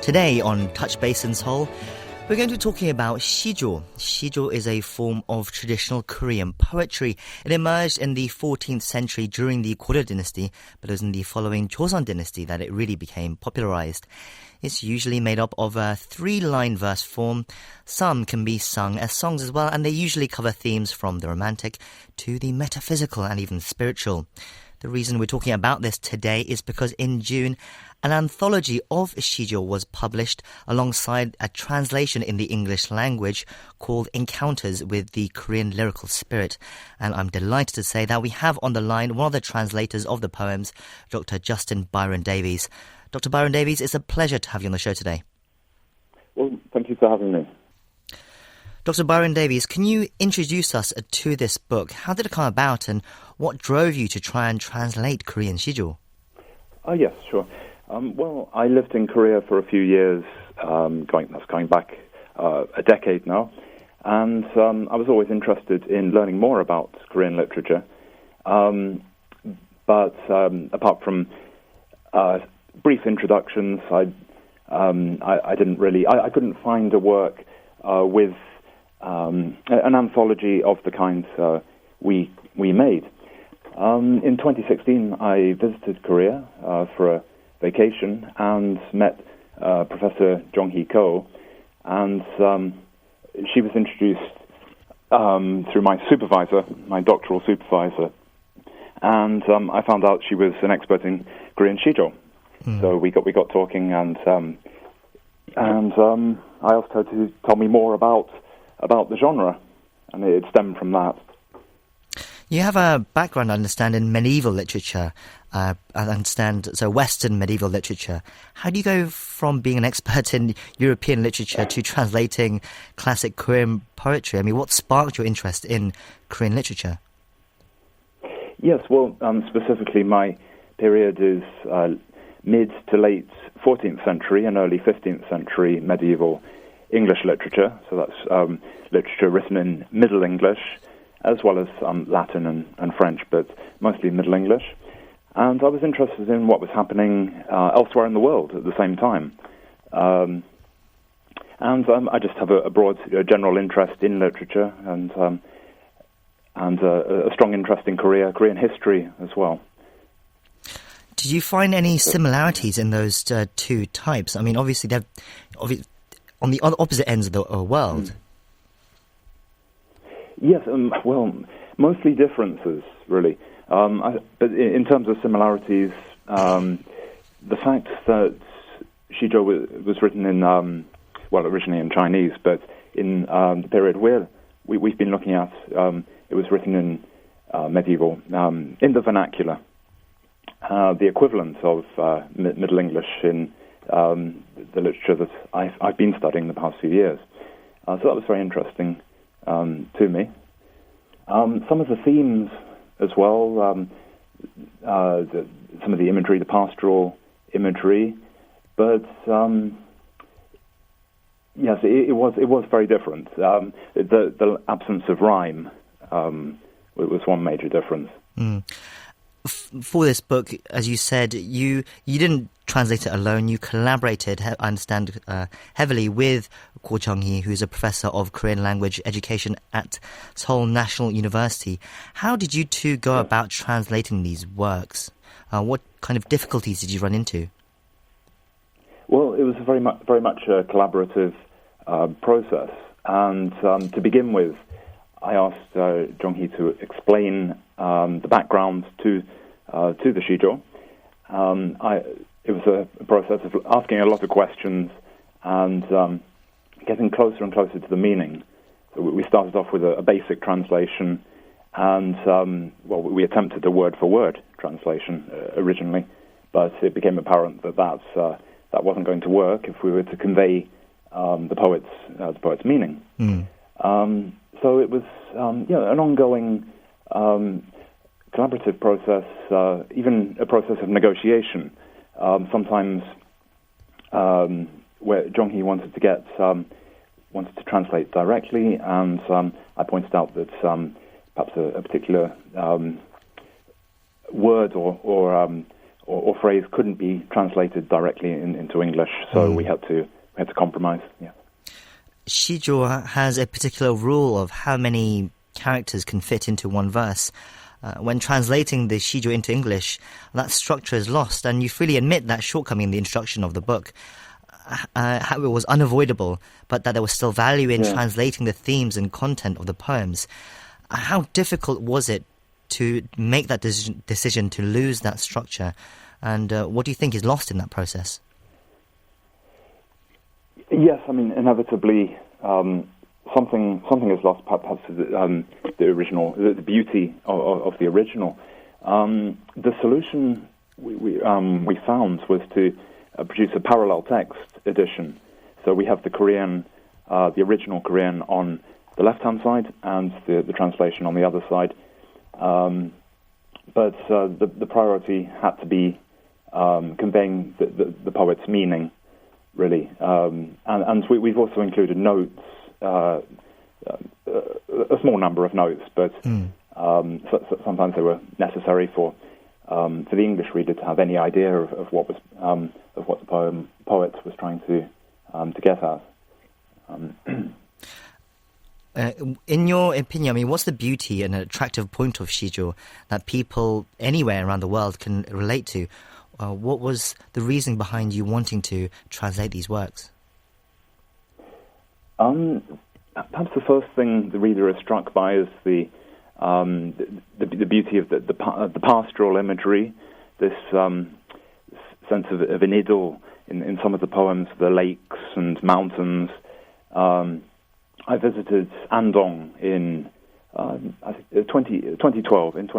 Today on Touch Base in Seoul, we're going to be talking about Sijo. Sijo is a form of traditional Korean poetry. It emerged in the 14th century during the Goryeo dynasty, but it was in the following Joseon dynasty that it really became popularized. It's usually made up of a 3-line verse form. Some can be sung as songs as well, and they usually cover themes from the romantic to the metaphysical and even spiritual. The reason we're talking about this today is because in June, an anthology of Sijo was published alongside a translation in the English language called Encounters with the Korean Lyrical Spirit. And I'm delighted to say that we have on the line one of the translators of the poems, Dr. Justin Byron-Davies. Dr. Byron-Davies, it's a pleasure to have you on the show today. Well, thank you for having me. Dr. Byron-Davies, can you introduce us to this book? How did it come about and what drove you to try and translate Korean Sijo? Yes, sure. Well, I lived in Korea for a few years, going back a decade now, and I was always interested in learning more about Korean literature. But apart from brief introductions, I couldn't find a work with an anthology of the kind we made. In 2016, I visited Korea for a vacation and met Professor Jong-hee Ko, and she was introduced through my supervisor, my doctoral supervisor, and I found out she was an expert in Korean Sijo. So we got talking, and I asked her to tell me more about the genre, and it stemmed from that. You have a background, I understand, in medieval literature. So Western medieval literature. How do you go from being an expert in European literature to translating classic Korean poetry? I mean, what sparked your interest in Korean literature? Yes, well, specifically my period is mid to late 14th century and early 15th century medieval English literature. So that's literature written in Middle English, as well as Latin and French, but mostly Middle English. And I was interested in what was happening elsewhere in the world at the same time. And I just have a broad general interest in literature and a strong interest in Korean history as well. Did you find any similarities in those two types? I mean, obviously, they're on the opposite ends of the world. Yes, well, mostly differences, really. But in terms of similarities, the fact that Sijo was written in, originally in Chinese, but in the period we've been looking at, it was written in medieval, in the vernacular, the equivalent of Middle English in the literature that I've been studying the past few years. So that was very interesting to me. Some of the themes as well, some of the imagery, the pastoral imagery, but yes, it was very different. The absence of rhyme was one major difference. For this book, as you said, you didn't translate it alone. You collaborated, I understand, heavily with Ko Jong-hee, who's a professor of Korean language education at Seoul National University. How did you two go about translating these works? What kind of difficulties did you run into? Well, it was very much a collaborative process. And to begin with, I asked Jong-hee to explain the background to the Sijo. It was a process of asking a lot of questions and getting closer and closer to the meaning. So we started off with a basic translation, and we attempted a word-for-word translation originally, but it became apparent that wasn't going to work if we were to convey the poet's meaning. So it was an ongoing collaborative process, even a process of negotiation. Sometimes where Jong-hee wanted to translate directly, and I pointed out that perhaps a particular word or or phrase couldn't be translated directly into English, so we had to compromise. Yeah. Sijo has a particular rule of how many characters can fit into one verse. When translating the Sijo into English, that structure is lost, and you freely admit that shortcoming in the introduction of the book. How it was unavoidable, but that there was still value in translating the themes and content of the poems. How difficult was it to make that decision to lose that structure, and what do you think is lost in that process? Yes, I mean, inevitably, something is lost, perhaps the original, the beauty of the original. The solution we found was to produce a parallel text edition. So we have the original Korean on the left-hand side and the translation on the other side. But the priority had to be conveying the poet's meaning, really. And we've also included notes, a small number of notes, but so sometimes they were necessary for the English reader to have any idea of what the poet was trying to get at. In your opinion, I mean, what's the beauty and attractive point of Sijo that people anywhere around the world can relate to? What was the reason behind you wanting to translate these works? Perhaps the first thing the reader is struck by is the beauty of the pastoral imagery, this sense of an idyll in some of the poems, the lakes and mountains. I visited Andong in 2012, and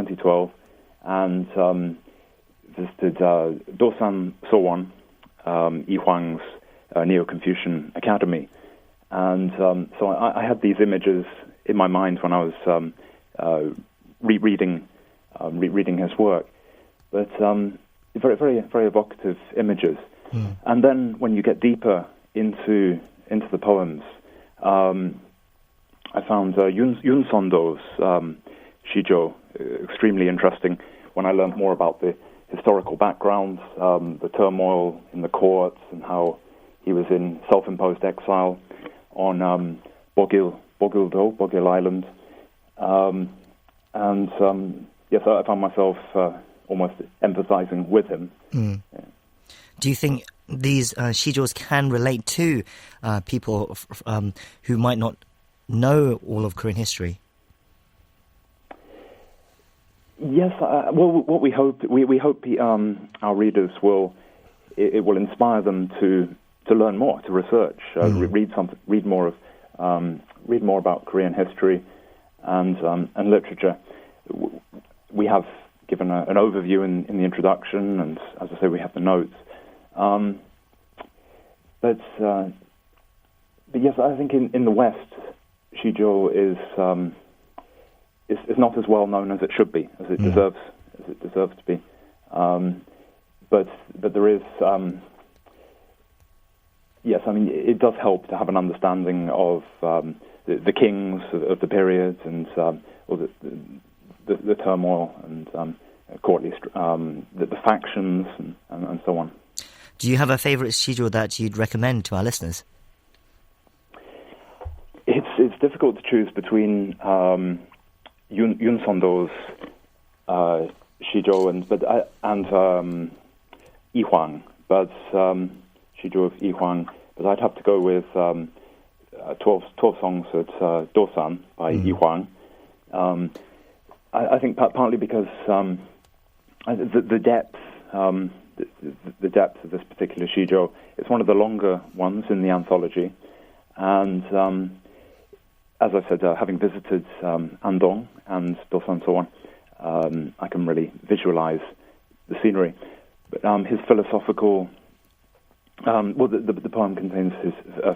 visited Dosan Sowon, Yi-Hwang's Neo-Confucian Academy. And so I had these images in my mind when I was rereading his work, but very, very, very evocative images. And then when you get deeper into the poems, I found Seon-do's Sijo extremely interesting when I learned more about the historical background, the turmoil in the courts, and how he was in self-imposed exile on Bogil Island. Yes, I found myself almost empathizing with him. Yeah. Do you think these Sijos can relate to people who might not know all of Korean history? Yes, well, what we hope our readers will inspire them to learn more, to research, read more about Korean history and literature. We have given an overview in the introduction, and as I say, we have the notes. But yes, I think in the West, Sijo is not as well known as it should be, as it deserves to be. But there is, yes, I mean, it does help to have an understanding of the kings of the period and or the turmoil and courtly, the factions and so on. Do you have a favourite Sijo that you'd recommend to our listeners? It's difficult to choose between Seon-do's Sijo and Yi-Hwang, but Sijo of Yi-Hwang. But I'd have to go with 12 songs at Dosan by Yi-Hwang. I think partly because the depth. The depth of this particular Sijo. It's one of the longer ones in the anthology, and as I said, having visited Andong and Dosan Sowon, I can really visualize the scenery. But his philosophical, the poem contains his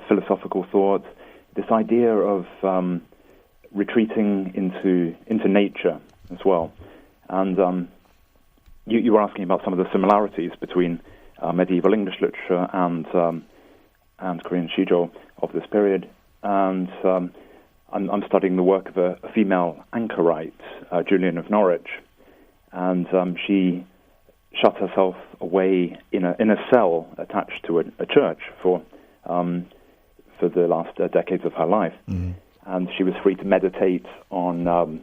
philosophical thought, this idea of retreating into nature as well, and You were asking about some of the similarities between medieval English literature and Korean Sijo of this period, and I'm studying the work of a female anchorite, Julian of Norwich, and she shut herself away in a cell attached to a church for the last decades of her life, and she was free to meditate on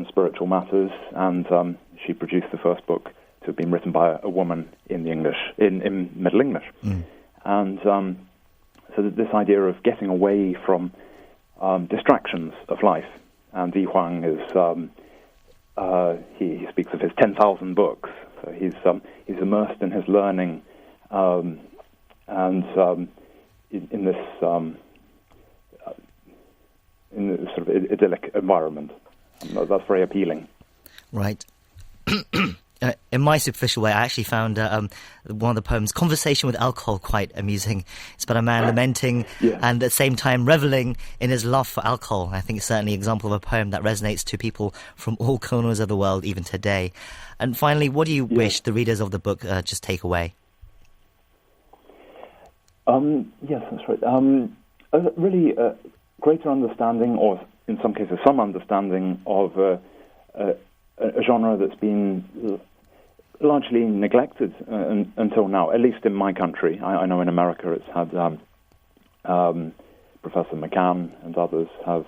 spiritual matters, and she produced the first book to have been written by a woman in Middle English, and so this idea of getting away from distractions of life, and Yi Huang is he speaks of his 10,000 books, so he's immersed in his learning, and in this sort of idyllic environment. That's very appealing. Right. In my superficial way, I actually found one of the poems, Conversation with Alcohol, quite amusing. It's about a man lamenting and at the same time reveling in his love for alcohol. I think it's certainly an example of a poem that resonates to people from all corners of the world, even today. And finally, what do you wish the readers of the book just take away? Yes, that's right. Really greater understanding, or in some cases some understanding, of a genre that's been largely neglected until now, at least in my country. I know in America it's had Professor McCann and others have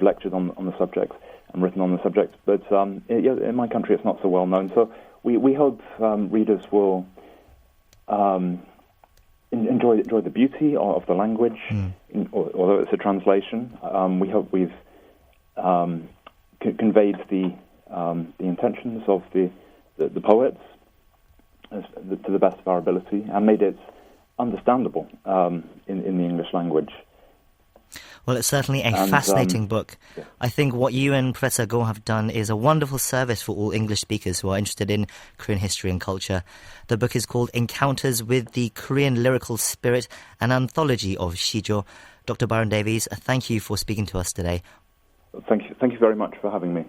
lectured on the subject and written on the subject, but in my country it's not so well known. So we hope readers will enjoy the beauty of the language, although it's a translation. We hope we've conveyed the intentions of the poets to the best of our ability, and made it understandable in the English language. Well, it's certainly a fascinating book. Yeah. I think what you and Professor Go have done is a wonderful service for all English speakers who are interested in Korean history and culture. The book is called Encounters with the Korean Lyrical Spirit, an Anthology of Sijo. Dr. Byron-Davies, thank you for speaking to us today. Thank you very much for having me.